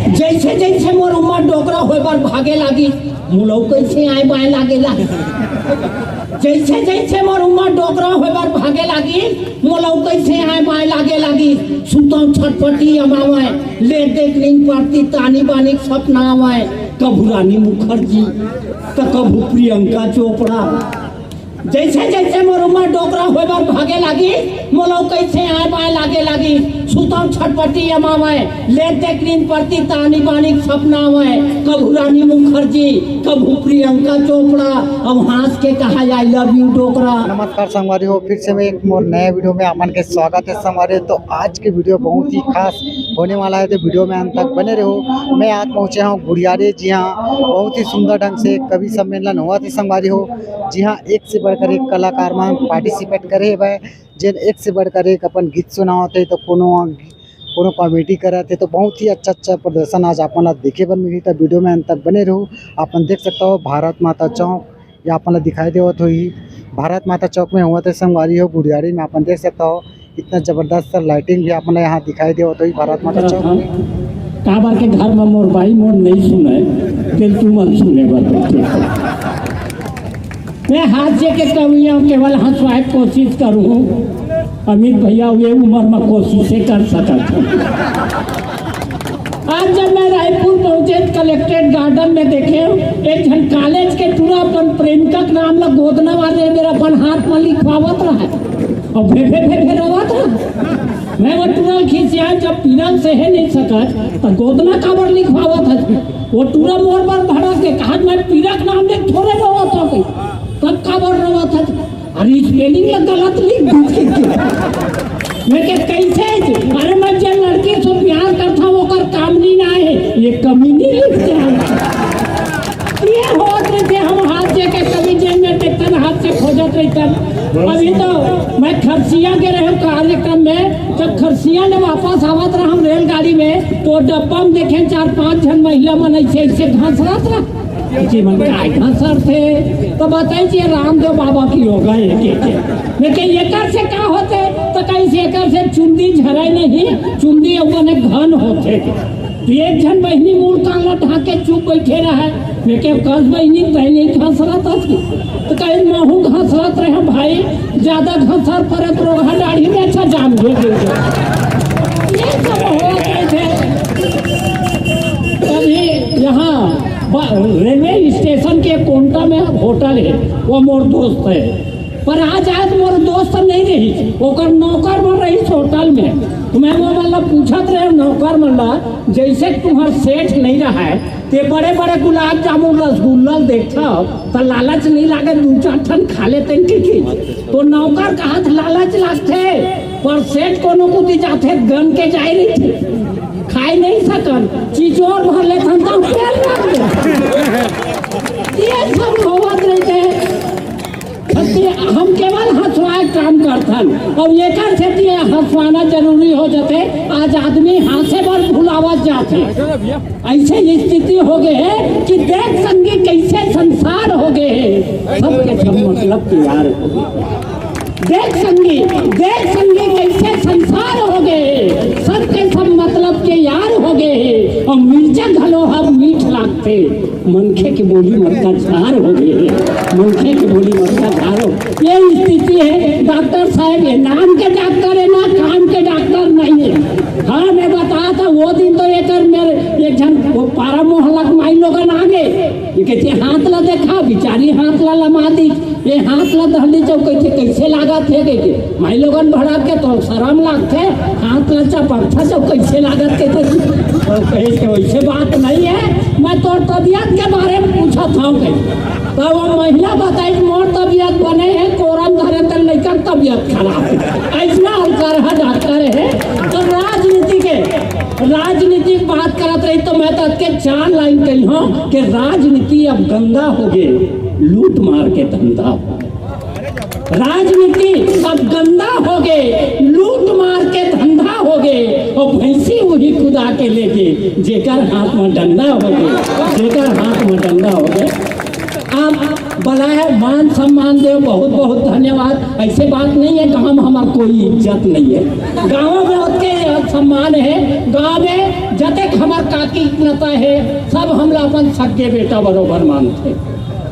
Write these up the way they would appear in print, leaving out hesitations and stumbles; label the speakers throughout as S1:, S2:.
S1: जैसे जैसे मोर उम्र डोकरा होए बार भागे लागी मुलौ कैसे आए बाएं लागेला। जैसे जैसे मोर उम्र डोकरा होए बार भागे लागी मुलौ कैसे आए बाएं लागे लागी। सुतम छटपटी अमावे ले देख नहीं पड़ती तानी बानी सपना आवे। कभू रानी मुखर्जी तो कभू प्रियंका चोपड़ा। जैसे जैसे मोर उम्र डोकरा होए बार भागे लागी मोलौ कैसे आए बाएं लागे लागी। सुतम छटपटी अमावे ले देख नींद पड़ती तानी बानी सपना आवे। कभू रानी मुखर्जी कभू प्रियंका चोपड़ा। अब हंस के कहा आई लव यू डोकरा।
S2: नमस्कार संगवारी हो, फिर से मैं एक और नए वीडियो में अपन के स्वागत है संगवारी। तो आज की वीडियो बहुत ही खास होने वाला है, तो वीडियो में अंत तक बने रहो। मैं आज पहुंचे हूँ गुड़ियारे। जी हाँ, बहुत ही सुंदर ढंग से कवि सम्मेलन हुआ थी संगवारी हो। जी हाँ, एक से बढ़कर एक कलाकार में पार्टिसिपेट करे है, जिन एक से बढ़कर एक अपन गीत सुनाते तो कोनो कॉमेडी कराते। तो बहुत ही अच्छा प्रदर्शन आज अपन देखे बन मिली। तो वीडियो में अंत तक बने रहो। अपन देख सकते हो भारत माता चौक या अपन दिखाई दे तो ही भारत माता चौक में हुआ था संगवारी हो गुड़ियारी में। अपन देख सकते हो इतना जबरदस्त लाइटिंग भी अपन यहाँ दिखाई दे तो ही भारत माता चौक में।
S1: काबर के घर में मोर भाई मोर नहीं सुने तेल तू मन सुने बता। मैं हास्य के कवियों केवल हंसवाए कोशिश करूँ। अमित भैया हुए उम्र में कोशिशें कर सकता। आज जब मैं रायपुर पहुंचे कलेक्ट्रेट गार्डन में देखे एक जन कॉलेज के पूरा अपन प्रेमिका के नाम में गोदना वाले मेरा अपन हाथ में लिखवावत रहा और फे रोवत रहा। मैं वो टूरा खींचिया जब पीरा से है नहीं सकत तो गोदना काबर लिखवावत है। वो टूरा मोर पर भड़ा के कहा मैं पीरा के नाम में थोड़े रोवत हो तब काबर रोवत है। अरे स्पेलिंग गलत लिख दी। मैं क्या कैसे? अरे मैं जब लड़की से प्यार करता वो कर काम नहीं ना है ये कमी नहीं लिखते हम। ये होत रहते हम हाथ से के कभी जेल में टेक्टर हाथ से खोजत रहते। अभी तो मैं खरसिया के रहे कार्यक्रम में, जब खरसिया ने वापस आवत रहा हम रेलगाड़ी में तो डब्बा में देखे 4-5 जन महिला मन ऐसे घास रहा जी मन घासर थे। तो बताइए रामदेव बाबा की होगा लेकिन एकर से क्या होते तो कैसे एकर से चुंदी झराई नहीं चुंदी घन होते। एक जन बहनी मूल काला ढाके चुप बैठे रहे। लेकिन कस बहनी घसरत तो कहीं महू घसरत रहे भाई ज्यादा घसर पड़े तो दाढ़ी में अच्छा जाम हो ये सब होते थे। अभी यहाँ रेलवे स्टेशन के कोंटा में होटल है वो मोर दोस्त है, पर आज मोर दोस्त नहीं रही ओकर नौकर बन रही होटल में। तो मैं वो मतलब पूछत रहे नौकर मतलब जैसे तुम्हार सेठ नहीं रहा है ते बड़े बड़े गुलाब जामुन रसगुल्ला देखा तो लालच नहीं लागे 2-4 ठन खा लेते की। तो नौकर कहा लालच लागते पर सेठ कोनो कुछ जाते गन के जाए नहीं थे खाई नहीं सकन चीजोर भर ले ये सब होवत रहते। हम केवल हंसवाए काम करथन और ये कर हंसवाना जरूरी हो जाते। आज आदमी हंसे पर भुलावत जाते। ऐसे स्थिति हो गए है कि देख संगी कैसे संसार हो गए है सबके सब मतलब तैयार हो गए। देख संगी कैसे संसार हो गए सबके सब मतलब के यार हो गए। और मिर्चा घलो हम मीठ लागते मनखे की बोली मरका झार हो गए। मनखे की बोली मरका झार हो ये स्थिति है। डॉक्टर साहब है नाम के डॉक्टर है ना काम के डॉक्टर नहीं है। हाँ मैं बताया था वो दिन तो एक मेरे एक जन पारा मोहल्ला माई लोगन आ गए कहते हाथ ला देखा बिचारी हाथ ला लमा दी ये हाथ ला दहली चौक कैसे लागत है कहते माई लोगन भड़ा के तो शर्म लागते हाथ ला चपरथा चौक कैसे लागत कहते वैसे बात नहीं है। मैं तो तबियत के बारे में पूछा था तो वो महिला बताई मोर तबियत बने है कोरम धरे तो लेकर तबियत खराब है ऐसा हल्का डॉक्टर है। तो राजनीतिक बात करत रही तो मैं तो के 4 लाइन कही हूँ कि राजनीति अब गंदा हो गए लूट मार के धंधा। राजनीति अब गंदा हो गए लूट मार के धंधा हो गए और भैंसी वही खुदा के लेके जेकर हाथ में डंडा हो गए जेकर हाथ में डंडा हो गए। आप बनाए मान सम्मान दे, बहुत बहुत धन्यवाद। ऐसे बात नहीं है गाँव में हमार कोई इज्जत नहीं है, गाँव में उसके सम्मान है। गाँव में जतक हमार काकी नता है सब हमला अपन सगे बेटा बरोबर मानते,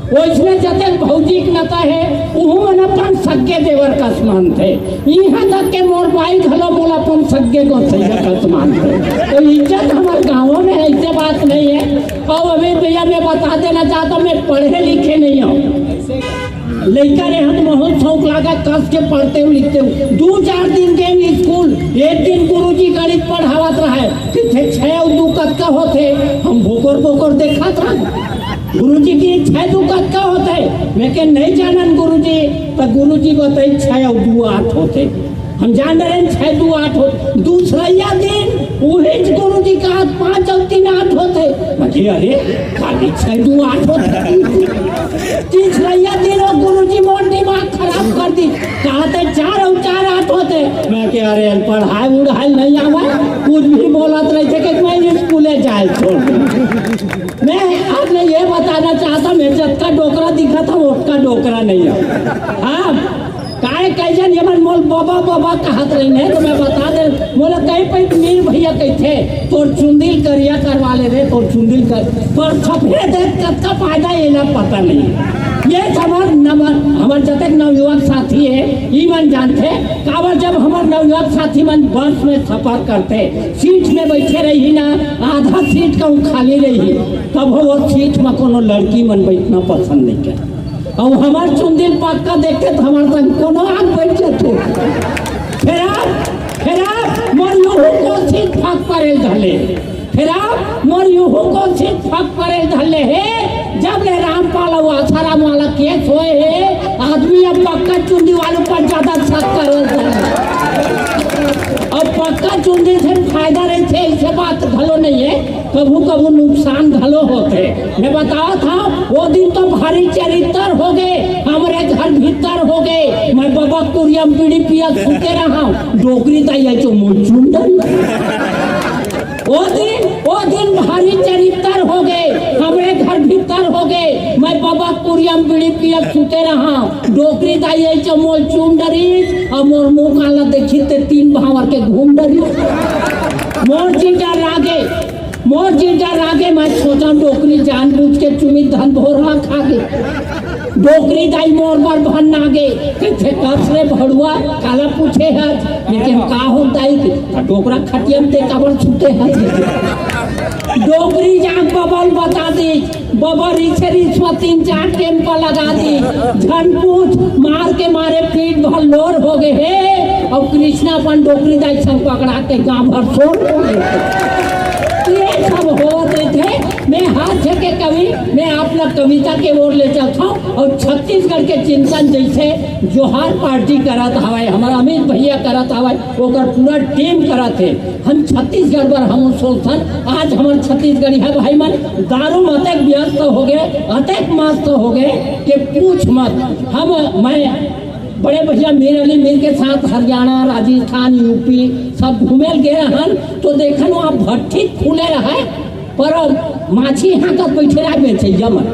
S1: वैसने जतक भौजी नता है उहू मन अपन सगे देवर का समान थे। यहाँ तक के मोर भाई घलो मोल अपन सगे को सैया का समान थे। तो इज्जत हमारे गाँवों में ऐसे बात नहीं है। और अभी भैया मैं बता देना चाहता हूँ, मैं पढ़े लिखे नहीं हूँ, लड़का रहे हम बहुत शौक लगा कस के पढ़ते हूँ लिखते हूँ। 2-4 दिन गए स्कूल, एक दिन गुरुजी गणित पढ़ावत रहे, कितने 6 और 2 कद का होते, हम भोकर देखा था गुरुजी की 6 2 कद का होते, मैं के नहीं जानन गुरुजी, तो गुरुजी बताई 6 और 2 8 होते, हम जान रहे हैं 6 2 8 होते। दूसरा दिन वही गुरुजी का 5 और 3 8 होते, मुझे अरे खाली 6 2 8 होते। तीसरा दिन गुरुजी मोर दिमाग खराब कर दी, कहते 4 और 4 8 होते, मैं के अरे पढ़ाई उड़ाई नहीं आवा, कुछ भी बोलत रहे थे कि मैं स्कूले जाए छोड़। मैं आपने ये बताना चाहता, मैं जब का डोकरा दिखा था उसका डोकरा नहीं है। हाँ काहे कैसे ये मोल बाबा कहत रही है, तो मैं बता दे बोला कहीं पे मीर भैया कहते तोर चुंदिल करिया करवा ले रे, तोर चुंदिल कर पर सफेद का फायदा ये ना पता नहीं। ये हमार जतक नवयुवक साथी है ई मन जानते काबर, जब हमार नवयुवक साथी मन बस में सफर करते सीट में बैठे रही ना, आधा सीट का खाली रही, तब वो सीट में कोनो लड़की मन बैठना पसंद नहीं कर। और हमार चुंदिल पक्का देखते तो हमारे संग कोनो आग बैठ जाते। फिर आप मोर यूहू को सीट फाक पड़े धले, फिर आप मोर यूहू को सीट फाक पड़े धले है। जब ले रामपाल और आसाराम वाला केस हुए है, आदमी अब पक्का चुंदी वालों पर ज्यादा शक कर, अब पक्का चुंदी से फायदा रहते, ऐसे बात घलो नहीं है, कभू नुकसान घलो होते। मैं बताया था वो दिन तो भारी चरित्र हो गए, हमारे घर भीतर हो गए, मैं बाबा कुरियम पीढ़ी पिया सुनते रहा, डोकरी तय तो मुंडन। वो दिन भारी चरित्र हो गए, हमारे घर भीतर हो गए, मैं बाबा कुरियम पीढ़ी पिया सुनते रहा, डोकरी तय तो मोल चूम डरी, और मोर मुँह काला देखी 3 भावर के घूम डरी। मोर जीजा रागे मैं सोचा डोकरी जानबूझ के चुमी धन भोरा खा गए, डोकरी दाई मोर पर भन नागे किथे कसरे भड़ुआ काला पूछे हज, लेकिन का हो दाई डोकरा खटियम ते कबर छूटे हज। डोकरी जान बबल बता दी, बबर रिश्वा 3-4 टेम्पल लगा दी, झन पूछ मार के मारे पीठ भर लोर हो गए है, और कृष्णा अपन डोकरी दाई संग पकड़ा के गाँव भर छोड़। ये सब होते थे। मैं हाथ के कवि, मैं अपना कविता के ओर ले चलता हूँ, और छत्तीसगढ़ के चिंतन जैसे जोहार पार्टी करत हवाए, हमारा अमित भैया करत हवाए, ओकर पूरा टीम करत है। हम छत्तीसगढ़ पर हम सोचन, आज हमारे छत्तीसगढ़ी है भाई मन दारू में अतक व्यस्त हो गए, अतक मस्त हो गए कि पूछ मत। मैं बड़े भैया मीर अली मीर के साथ हरियाणा, राजस्थान, यूपी सब घूमे गए हन, तो देखन वहाँ भट्टी खुले रहे, पर माछी यहाँ तक बैठे रहे बेचे जमन,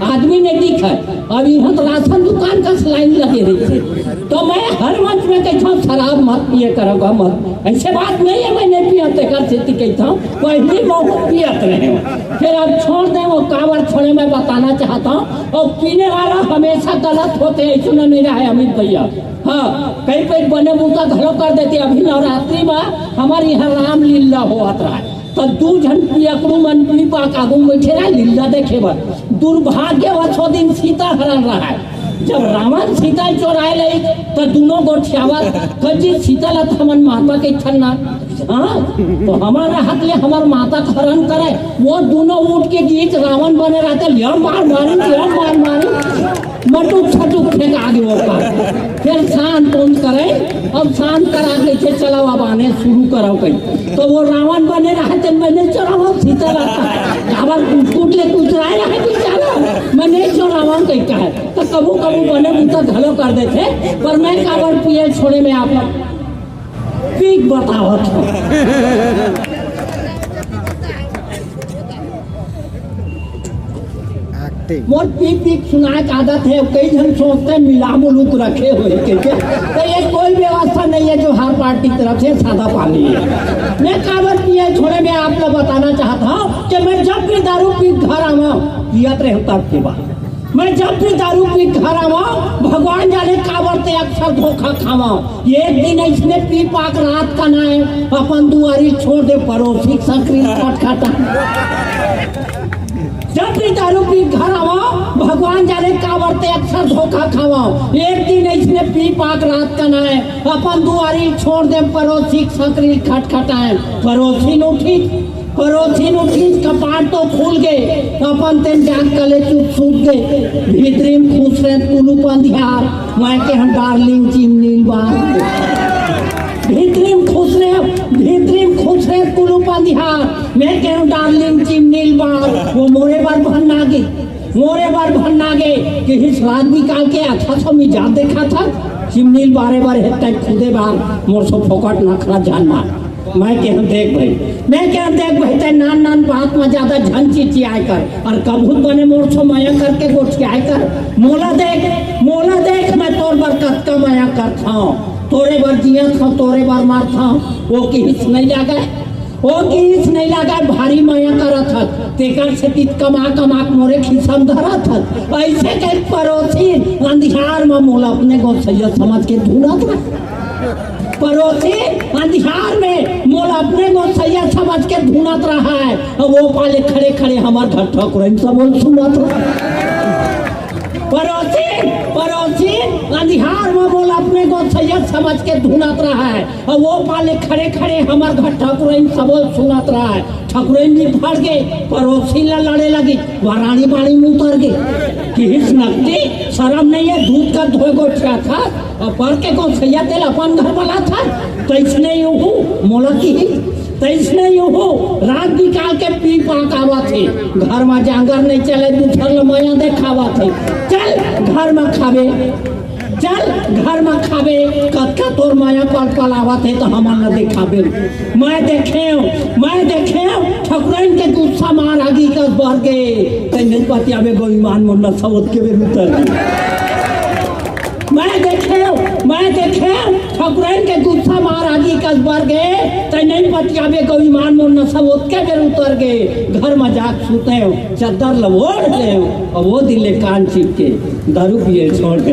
S1: आदमी नहीं दिखा। अब यहाँ तो राशन दुकान का लाइन लगे रही थे, तो मैं हर मंच में कहता हूँ शराब मत पिए करोगा मत, ऐसे बात नहीं है मैं नहीं पियाते कर स्थिति कहता हूँ, पहली बहुत पियत रहे। फिर अब छोड़ दें वो कावर छोड़े, मैं बताना चाहता हूँ, और पीने वाला हमेशा गलत होते हैं, सुना नहीं रहा है अमित भैया। हाँ कई कई बने मुँह घलो कर देते। अभी नवरात्रि में हमारे यहाँ रामलीला होता रहा है, तो 2 जन पियकड़ू मन पी पाक आगू बैठे रहा लीला देखे बर। दुर्भाग्यवश वो दिन सीता हरण रहा है, जब रावण सीता चोराए लई तो दोनों गोठियावत कजी सीता लत हमन माता के छन्ना, हाँ तो हमारा हक ले हमार माता का हरण करे, वो दोनों उठ के गीत रावण बने रहते, लिया मार मारी मटुक छटुक फेंक आगे वो का। फिर शांत कौन करे, अब शांत करा के चला अब आने शुरू करो कहीं, तो वो रावण बने रहते, मैंने चोरावा सीता रहता है, अगर कूट ले कुचराए रहे बेचारा, मैं नहीं चोरावा कहीं का है, तो कबू कबू बने मुँह घलो कर देते, पर मैं काबर पिए छोड़े में आप पीक बतावत हूँ।
S2: आदत है?
S1: मोर पी पी सुनाए की आदत है। कई जन सोचते हैं मिला मुलुक रखे हुए के तो ये कोई व्यवस्था नहीं है जो हर पार्टी की तरफ से सादा पानी है। मैं काबर पिए छोड़े मैं आप लोग बताना चाहता हूँ कि मैं जब भी दारू पी घर आवा पियत रहे तब के बाद मैं जब भी दारू पी घर आवा भगवान जाने काबर ते अक्सर धोखा खावा। एक दिन इसने पी पाक रात का ना अपन दुआरी छोड़ दे पड़ोसी सकरी खटखटा। जब भी दारू पी घर आवा भगवान जाने काबर ते अक्सर धोखा खावा। एक दिन इसने पी पाक रात का ना अपन दुआरी छोड़ दे पड़ोसी सकरी खटखटाए। पड़ोसी उठी कपाट तो खुल गए अपन तेन जाग कले चुप सूत गए। भीतरी में खुश रहे कुलू पंधियार मैं के हम डार्लिंग चिमनी बार भीतरी में खुश रहे कुलू पंधियार मैं के हम डार्लिंग चिमनी बार। वो मोरे बार भरना गे कि इस रात निकाल के अच्छा सा मिजाज देखा था चिमनी बारे हेतै खुदे बार मोर सो फोकट नखरा जान मार। मैं क्या देख भाई ते नान बात में ज्यादा झन चिचियाए कर और कबूत बने मोर छो माया करके गोठियाए कर। मोला देख मैं तोर बर कतका माया करता हूँ तोरे बर जिया था तोरे बर मारता हूँ। वो की हिस्स नहीं लगा भारी माया करा था तेकर से तीत कमा मोरे खिसम धरा था। ऐसे के पड़ोसी अंधियार में मोला अपने गोसैया समझ के ढूंढा था। पड़ोसी अंधियार में मोल अपने गोसैया समझ के ढूंढत रहा है और वो पाले खड़े हमार घर ठकुरन सब बोल सुनत पड़ोसी अंधियार में मोल अपने गोसैया समझ के ढूंढत रहा है और वो पाले खड़े हमार घर ठकुरन सब बोल सुनत रहा है। ठकुरन भी फड़ गए पड़ोसी ला लड़े लगी वाराणी बाड़ी में उतर गए कि हिस नकती शर्म नहीं है दूध का धोए गोठिया था और पर के गोसैया तेल अपन घर वाला था। तो इसने यूं मोला की तो इसने यूं रात निकाल के पी पाक आवा थे घर में जांगर नहीं चले दूसर माया देखावा थे। चल घर में खावे कतका तोर माया पल आवा थे तो हमार न देखाबे। मैं देखे ठकुरन के गुस्सा मार आगी कस भर गए तो नहीं पतियाबे गो ईमान मुन्ना सबूत के बेर उतर मैं देखे ठकुरन के गुस्सा मार आगी कस भर गए तो नहीं पतियाबे गो ईमान मुन्ना सबूत के बेर उतर गए। घर में जाग सुते चद्दर लवोड़ दे और वो दिले कान चिपके दारू पिए छोड़ दे।